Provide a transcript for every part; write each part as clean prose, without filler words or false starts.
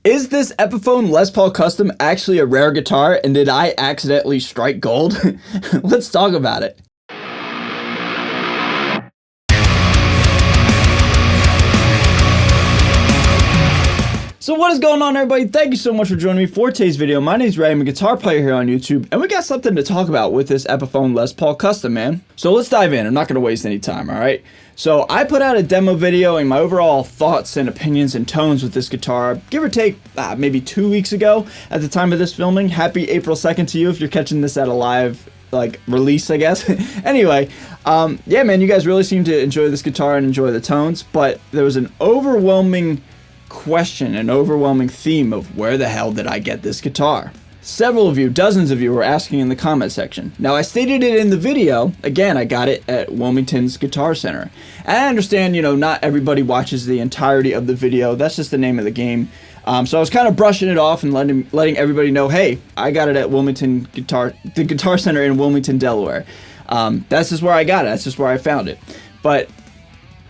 Is this Epiphone Les Paul Custom actually a rare guitar, and did I accidentally strike gold? Let's talk about it. So what is going on, everybody? Thank you so much for joining me for today's video. My name is Ray. I'm a guitar player here on YouTube, and we got something to talk about with this Epiphone Les Paul Custom, man. So let's dive in. I'm not going to waste any time, all right? So I put out a demo video and my overall thoughts and opinions and tones with this guitar, give or take maybe 2 weeks ago at the time of this filming. Happy April 2nd to you if you're catching this at a live release, I guess. Anyway, yeah, man, you guys really seem to enjoy this guitar and enjoy the tones, but there was an overwhelming question, an overwhelming theme of where the hell did I get this guitar? Several of you, dozens of you, were asking in the comment section. Now, I stated it in the video. Again, I got it at Wilmington's Guitar Center. And I understand, not everybody watches the entirety of the video. That's just the name of the game. So I was kind of brushing it off and letting everybody know, hey, I got it at the Guitar Center in Wilmington, Delaware. That's just where I got it. That's just where I found it. But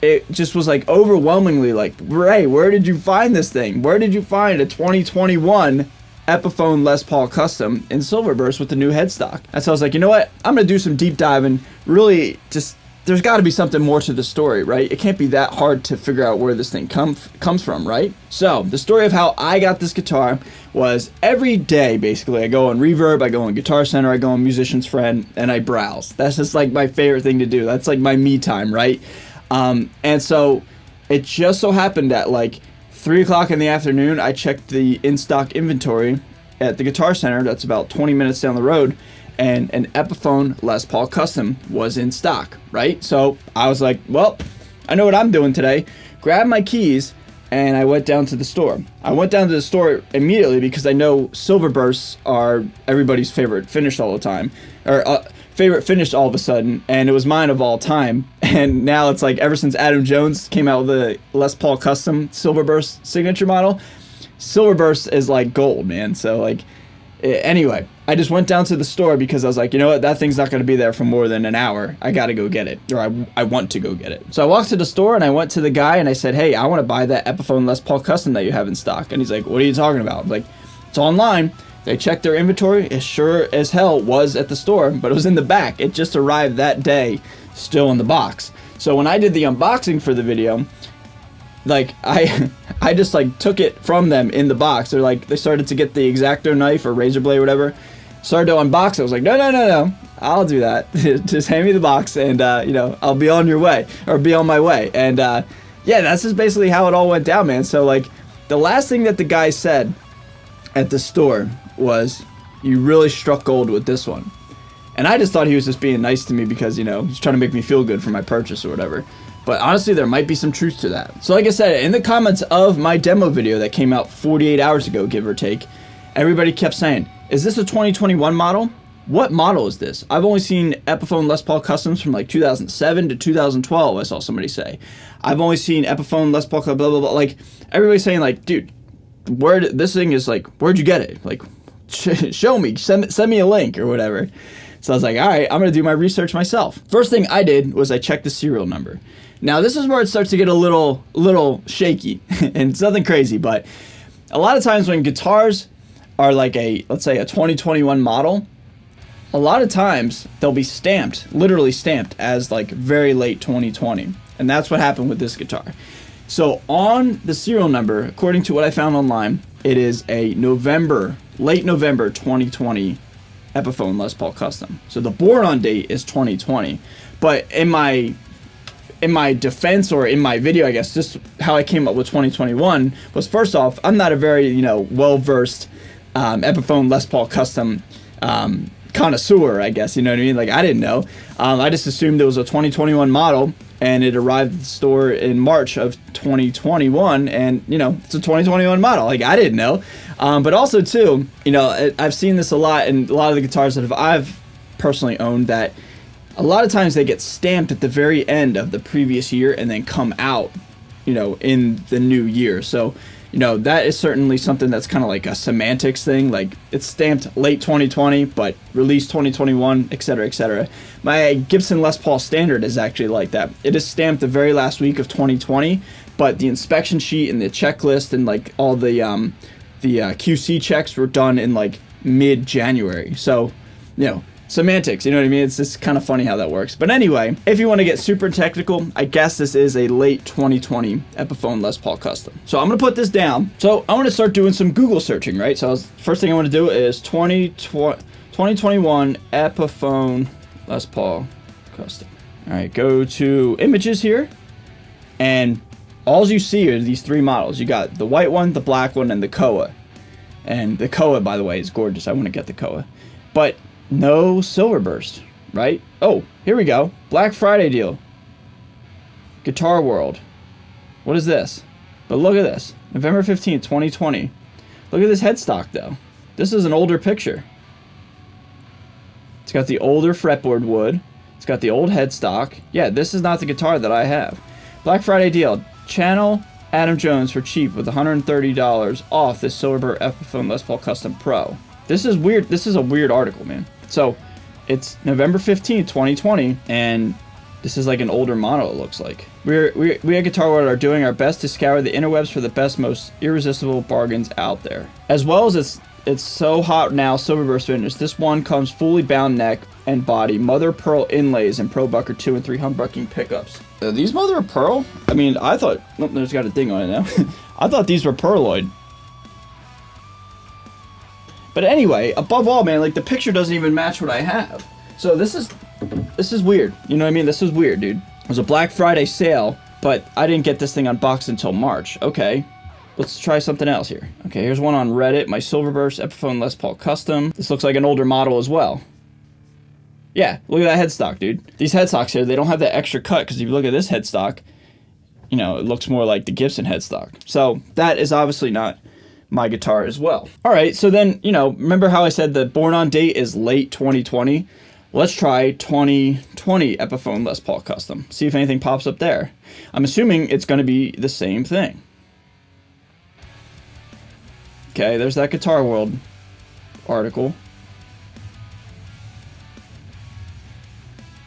it just was overwhelmingly Ray, where did you find this thing? Where did you find a 2021 Epiphone Les Paul Custom in Silverburst with the new headstock? And so I was like, you know what? I'm going to do some deep diving. Really, just, there's got to be something more to the story, right? It can't be that hard to figure out where this thing comes from, right? So the story of how I got this guitar was every day, basically, I go on Reverb, I go on Guitar Center, I go on Musician's Friend, and I browse. That's just my favorite thing to do. That's my me time, right? And so it just so happened that 3 o'clock in the afternoon, I checked the in-stock inventory at the Guitar Center. That's about 20 minutes down the road, and an Epiphone Les Paul Custom was in stock, right? So I was like, well, I know what I'm doing today. Grabbed my keys, and I went down to the store. I went down to the store immediately because I know silver bursts are everybody's favorite finish all the time, or favorite finish all of a sudden, and it was mine of all time. And now it's ever since Adam Jones came out with the Les Paul Custom Silverburst signature model, Silverburst is gold, man. So anyway, I just went down to the store because I was like, you know what, that thing's not going to be there for more than an hour. I got to go get it, or I want to go get it. So I walked to the store and I went to the guy and I said, hey, I want to buy that Epiphone Les Paul Custom that you have in stock. And he's like, what are you talking about? I'm like, it's online. They checked their inventory. It sure as hell was at the store, but it was in the back. It just arrived that day, still in the box. So when I did the unboxing for the video, I just took it from them in the box. They're they started to get the X-Acto knife or razor blade or whatever. Started to unbox it. I was like, no, I'll do that. Just hand me the box and I'll be on your way, or be on my way. And yeah, that's just basically how it all went down, man. So the last thing that the guy said at the store was, you really struck gold with this one. And I just thought he was just being nice to me because, he's trying to make me feel good for my purchase or whatever. But honestly, there might be some truth to that. So like I said, in the comments of my demo video that came out 48 hours ago, give or take, everybody kept saying, is this a 2021 model? What model is this? I've only seen Epiphone Les Paul Customs from 2007 to 2012, I saw somebody say. I've only seen Epiphone Les Paul, blah, blah, blah. Everybody's saying dude, this thing is where'd you get it? Show me, send me a link or whatever. So I was like, all right, I'm going to do my research myself. First thing I did was I checked the serial number. Now, this is where it starts to get a little shaky, and it's nothing crazy, but a lot of times when guitars are let's say a 2021 model, a lot of times they'll be stamped, literally stamped as very late 2020. And that's what happened with this guitar. So on the serial number, according to what I found online, it is a late November 2020 Epiphone Les Paul Custom. So the born on date is 2020. But in my defense, or in my video, I guess, just how I came up with 2021 was, first off, I'm not a very, well-versed Epiphone Les Paul Custom connoisseur, I guess, you know what I mean? I didn't know. I just assumed it was a 2021 model, and it arrived at the store in March of 2021, and, it's a 2021 model. I didn't know. But also, too, I've seen this a lot in a lot of the guitars that I've personally owned, that a lot of times they get stamped at the very end of the previous year and then come out, in the new year. So, that is certainly something that's kind of a semantics thing. It's stamped late 2020, but released 2021, etc., etc. My Gibson Les Paul Standard is actually like that. It is stamped the very last week of 2020, but the inspection sheet and the checklist and all the the QC checks were done in like mid-January. So, you know, semantics, you know what I mean? It's just kind of funny how that works. But anyway, if you want to get super technical, I guess this is a late 2020 Epiphone Les Paul Custom. So I'm going to put this down. So I want to start doing some Google searching, right? So first thing I want to do is 2021 Epiphone Les Paul Custom. All right, go to images here. And all you see are these three models. You got the white one, the black one, and the Koa. And the Koa, by the way, is gorgeous. I want to get the Koa. But no silver burst, right? Oh, here we go. Black Friday deal. Guitar World. What is this? But look at this. November 15th, 2020. Look at this headstock, though. This is an older picture. It's got the older fretboard wood. It's got the old headstock. Yeah, this is not the guitar that I have. Black Friday deal. Channel Adam Jones for cheap with $130 off this Silverbird Epiphone Les Paul Custom Pro. This is weird. This is a weird article, man. So, it's November 15th, 2020, and this is like an older model, it looks like. We at Guitar World are doing our best to scour the interwebs for the best, most irresistible bargains out there. As well as it's so hot now, Silverburst finish. This one comes fully bound neck and body, mother of pearl inlays, and Pro Bucker 2 and 3 humbucking pickups. Are these mother of pearl? I mean, I thought... Oh, there's got a ding on it now. I thought these were pearloid. But anyway, above all, man, like, the picture doesn't even match what I have. So this is weird. You know what I mean? This is weird, dude. It was a Black Friday sale, but I didn't get this thing unboxed until March. Okay. Let's try something else here. Okay, here's one on Reddit. My Silverburst Epiphone Les Paul Custom. This looks like an older model as well. Yeah, look at that headstock, dude. These headstocks here, they don't have that extra cut, because if you look at this headstock, you know, it looks more like the Gibson headstock. So that is obviously not my guitar as well. All right, so then, you know, remember how I said the born on date is late 2020? Let's try 2020 Epiphone Les Paul Custom. See if anything pops up there. I'm assuming it's going to be the same thing. Okay, there's that Guitar World article.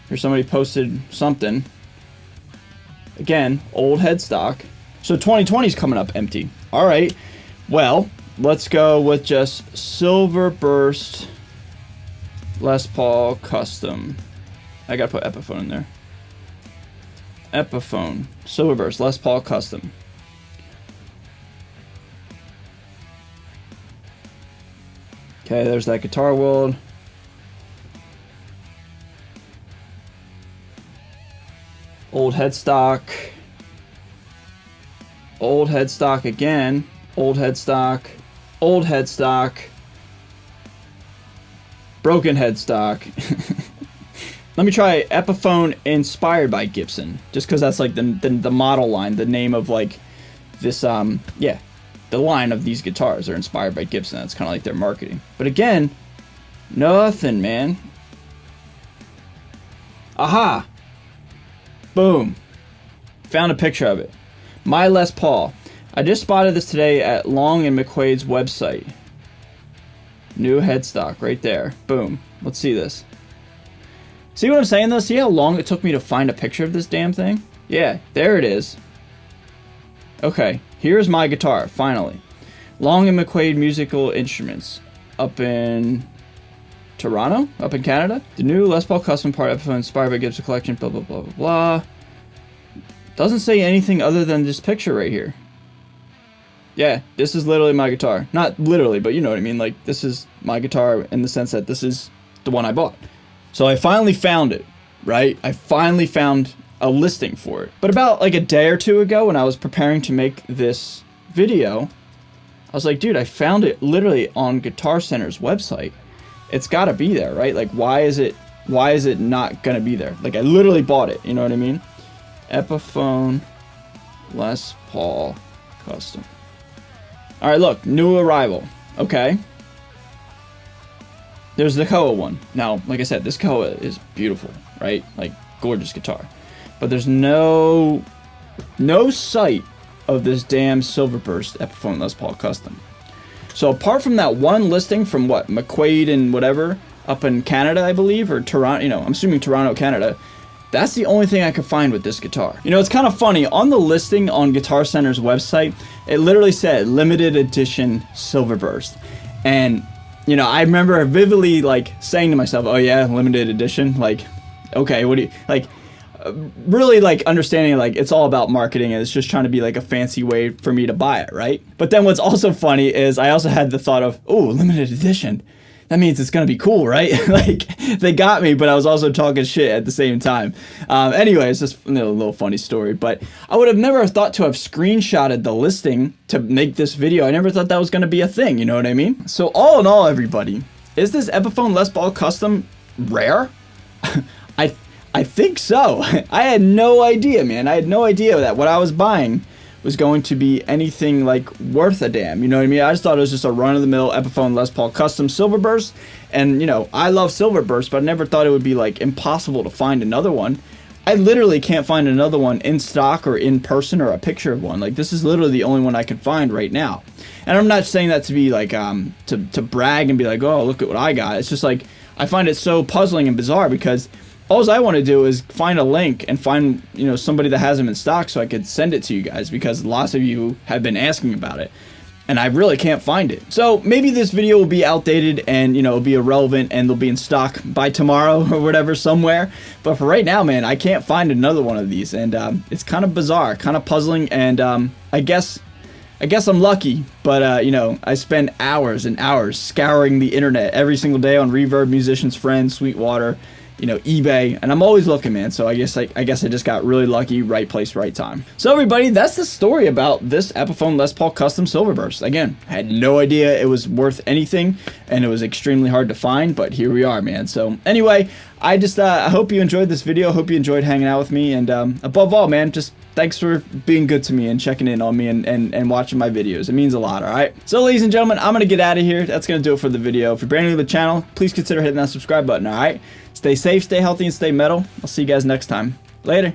Here somebody posted something. Again, old headstock. So 2020 is coming up empty. All right. Well, let's go with just Silverburst Les Paul Custom. I gotta put Epiphone in there. Epiphone Silverburst Les Paul Custom. Okay, there's that Guitar World. Old headstock. Old headstock again. Old headstock. Old headstock. Broken headstock. Let me try Epiphone inspired by Gibson. Just because that's like the model line. The name of like this, yeah. The line of these guitars are inspired by Gibson. That's kind of like their marketing. But again, nothing, man. Aha! Boom. Found a picture of it. My Les Paul. I just spotted this today at Long and McQuaid's website. New headstock right there. Boom. Let's see this. See what I'm saying though? See how long it took me to find a picture of this damn thing? Yeah, there it is. Okay, here's my guitar, finally. Long and McQuaid Musical Instruments. Up in Toronto? Up in Canada? The new Les Paul Custom Part Epiphone inspired by Gibson Collection, blah, blah, blah, blah, blah. Doesn't say anything other than this picture right here. Yeah, this is literally my guitar. Not literally, but you know what I mean. Like, this is my guitar in the sense that this is the one I bought. So I finally found it, right? I finally found a listing for it. But about like a day or two ago when I was preparing to make this video, I was like, dude, I found it literally on Guitar Center's website. It's got to be there, right? Like, why is it not going to be there? Like, I literally bought it, you know what I mean? Epiphone Les Paul Custom. All right, look, new arrival. Okay. There's the Koa one. Now, like I said, this Koa is beautiful, right? Like, gorgeous guitar. But there's no sight of this damn Silverburst Epiphone Les Paul Custom. So apart from that one listing from what, McQuaid and whatever, up in Canada, I believe, or Toronto, you know, I'm assuming Toronto, Canada, That's the only thing I could find with this guitar. You know, it's kind of funny. On the listing on Guitar Center's website, it literally said limited edition Silverburst. And, you know, I remember vividly like saying to myself, oh yeah, limited edition. Like, okay, what do you, like, really like understanding like it's all about marketing and it's just trying to be like a fancy way for me to buy it, right? But then what's also funny is I also had the thought of, oh, limited edition. That means it's gonna be cool, right? Like, they got me, but I was also talking shit at the same time. Anyways, just a little funny story, but I would have never thought to have screenshotted the listing to make this video. I never thought that was gonna be a thing, you know what I mean? So all in all, everybody, is this Epiphone Les Paul Custom rare? I think so. I had no idea, man. I had no idea that what I was buying was going to be anything like worth a damn, you know what I mean? I just thought it was just a run-of-the-mill Epiphone Les Paul Custom Silverburst, and you know, I love Silverburst, but I never thought it would be like impossible to find another one. I literally can't find another one in stock or in person or a picture of one. Like, this is literally the only one I can find right now. And I'm not saying that to be like, to brag and be like, oh, look at what I got. It's just like, I find it so puzzling and bizarre because all I want to do is find a link and find, you know, somebody that has them in stock so I could send it to you guys, because lots of you have been asking about it and I really can't find it. So maybe this video will be outdated and, you know, it'll be irrelevant and they'll be in stock by tomorrow or whatever somewhere. But for right now, man, I can't find another one of these, and it's kind of bizarre, kind of puzzling, and I guess I'm lucky, but you know, I spend hours and hours scouring the internet every single day on Reverb, Musician's Friend, Sweetwater, you know, eBay, and I'm always looking, man. So I guess I just got really lucky, right place, right time. So everybody, that's the story about this Epiphone Les Paul Custom Silverburst. Again, I had no idea it was worth anything, and it was extremely hard to find, but here we are, man. So anyway, I just I hope you enjoyed this video. Hope you enjoyed hanging out with me, and above all, man, just thanks for being good to me and checking in on me and watching my videos. It means a lot, all right? So ladies and gentlemen, I'm gonna get out of here. That's gonna do it for the video. If you're brand new to the channel, please consider hitting that subscribe button, all right? Stay safe, stay healthy, and stay metal. I'll see you guys next time. Later.